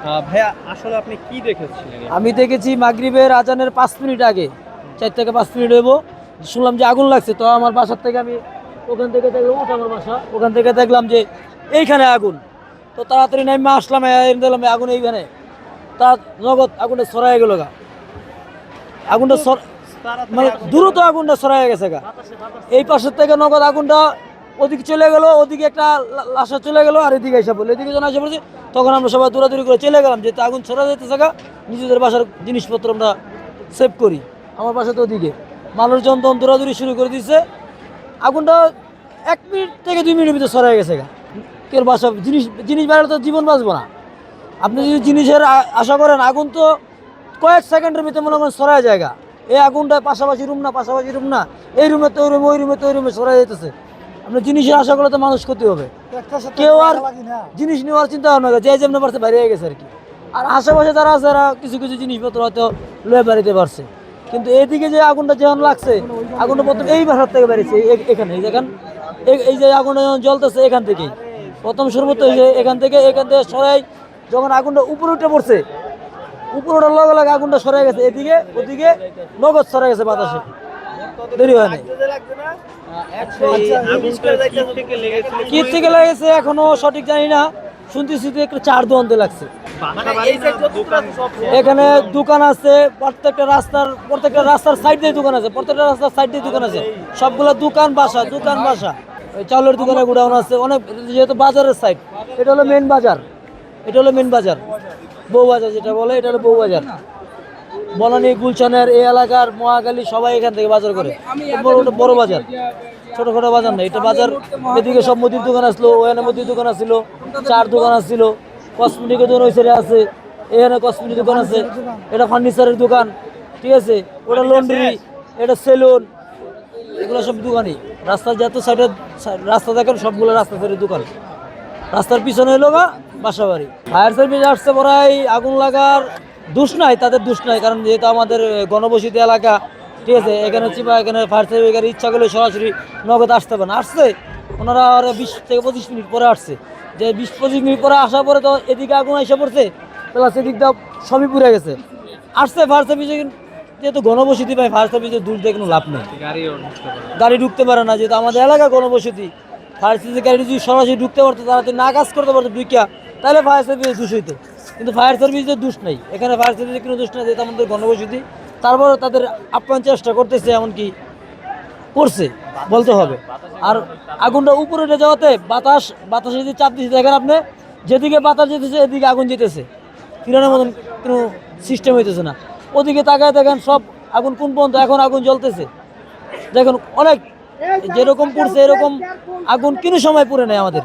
ভাইয়া আসলে আপনি কি দেখেছিলেন? আমি দেখেছি মাগরিবের আজানের 5 মিনিট আগে, 4 থেকে 5 মিনিট হইব, শুনলাম যে আগুন লাগছে। তো আমার বাসার থেকে আমি ওখান থেকে দেখলাম, ওটা আমার বাসা, ওখান থেকে দেখলাম যে এইখানে আগুন। তো তাড়াতাড়ি নামে আসলাম, দেখলাম আগুন এইখানে। তার নগদ আগুনটা ছড়াই গেল গা। আগুনটা মানে দ্রুত আগুনটা ছড়াই গেছে গা। এই পাশের থেকে নগদ আগুনটা ওদিকে চলে গেল, ওদিকে একটা লাশা চলে গেল, আর এদিকে এসে পড়লো। এদিকে যখন এসে পড়ছে তখন আমরা সবাই দৌড়াদৌড়ি করে চলে গেলাম, যেহেতু আগুন ছড়া যেতেছে গা, নিজেদের বাসার জিনিসপত্র আমরা সেভ করি। আমার বাসা তো ওদিকে, মানুষজন তখন দৌড়াদৌড়ি শুরু করে দিচ্ছে। আগুনটা 1 মিনিট থেকে 2 মিনিটের ভিতরে ছড়াই গেছে গা। কেউ বাসা জিনিস জিনিস বাইরে তো জীবন বাঁচবো না। আপনি যদি জিনিসের আশা করেন, আগুন তো কয়েক সেকেন্ডের ভিতরে মনে করেন ছড়ায় জায়গা। এই আগুনটা পাশাপাশি রুম না, পাশাপাশি রুম না, এই রুমে তো ওই রুমে, ওই রুমে তো ওই রুমে ছড়াই যেতেছে। আপনার জিনিসের আশা করলে তো মানুষ ক্ষতি হবে। কেউ আর জিনিস নেওয়ার চিন্তা ভাবনা করে, যে যেমন পারছে বাইরে হয়ে গেছে আর কি। আর আশেপাশে যারা আছে তারা কিছু কিছু জিনিসপত্র হয়তো লয়ে বাড়িতে পারছে। কিন্তু এইদিকে যে আগুনটা যখন লাগছে, আগুনটা প্রথম এই বাসার থেকে বেরিয়েছে, এখানে এই দেখেন, এই যে আগুনটা যখন জ্বলতেছে এখান থেকেই প্রথম শুরুতে এখান থেকে সরাই। যখন আগুনটা উপরে উঠে পড়ছে, উপরে ওঠার লগে লগে আগুনটা সরে গেছে এদিকে, ওদিকে নগদ সরে গেছে বাতাসে, দেরি হয় নাই। কি থেকে লেগেছে এখনো সঠিক জানি না, শুনতেছি তো একটু চার দোকানতে লাগছে। এখানে দোকান আছে, প্রত্যেকটা রাস্তার সাইড দিয়ে দোকান আছে, প্রত্যেকটা রাস্তার সাইড দিয়ে দোকান আছে, সবগুলো দোকান বাসা, দোকান বাসা। ওই চাউলের দোকানে গোডাউন আছে অনেক, যেহেতু বাজারের সাইড। এটা হলো মেন বাজার, এটা হলো মেন বাজার, বউ বাজার যেটা বলে, এটা হলো বউ বাজার। বনানী, গুলশানের এই এলাকার মহাখালী সবাই এখান থেকে বাজার করে। বড় বাজার, ছোটখাটো বাজার না এটা বাজার। এদিকে সব মুদির দোকান আসলো, ওখানে মুদির দোকান আসছিল, চার দোকান আসছিল, কসমেটিকের দোকান ওই সাইডে আছে, এখানে কসমেটিক দোকান আছে, এটা ফার্নিচারের দোকান, ঠিক আছে, ওটা লন্ড্রি, এটা সেলুন, এগুলো সব দোকানই। রাস্তার যত সাইডে রাস্তা দেখেন সবগুলো রাস্তা সাইডের দোকান। রাস্তার পিছনে হলো গা বাসা বাড়ি। ফায়ার সার্ভিস আসছে পড়াই, আগুন লাগার দোষ নাই, তাদের দোষ নাই, কারণ যেহেতু আমাদের গণবসতি এলাকা, ঠিক আছে, এখানে হচ্ছে বা এখানে ফায়ার সার্ভিস ইচ্ছা করলে সরাসরি নগদ আসতে পারে না। আসছে ওনারা আর 20 থেকে 25 মিনিট পরে আসছে, যে 20-25 মিনিট পরে আসার পরে তো এদিকে আগুন এসে পড়ছে, প্লাস এদিকটা সবই পুড়ে গেছে। আসছে ফায়ার সার্ভিসে, যেহেতু গণবসতি পাই, ফায়ার সার্ভিসের দূর দিয়ে কোনো লাভ নেই, গাড়ি ঢুকতে পারে না, যেহেতু আমাদের এলাকা গণবসতি। ফায়ার সার্ভিসের গাড়ি যদি সরাসরি ঢুকতে পারতো, তারা না কাজ করতে পারতো ঢুকিয়া, তাহলে ফায়ার সার্ভিসের দোষ হইতো। কিন্তু ফায়ার সার্ভিসের দোষ নেই, এখানে ফায়ার সার্ভিসের কোনো দোষ নেই, যেহেতু আমাদের গণবসতি। তারপরে তাদের আপ্রাণ চেষ্টা করতেছে, এমনকি করছে বলতে হবে। আর আগুনটা উপরে উঠে যাওয়াতে বাতাসে যদি চাপ দিচ্ছে, দেখেন আপনি, যেদিকে বাতাস যেতেছে এদিকে আগুন যেতেছে, ফিরানোর মতন কোনো সিস্টেম হইতেছে না। ওদিকে তাকায় দেখেন সব আগুন কোন পর্যন্ত, এখন আগুন জ্বলতেছে দেখুন। অনেক যেরকম পুড়ছে এরকম আগুন কোনো সময় পুড়ে নেই আমাদের।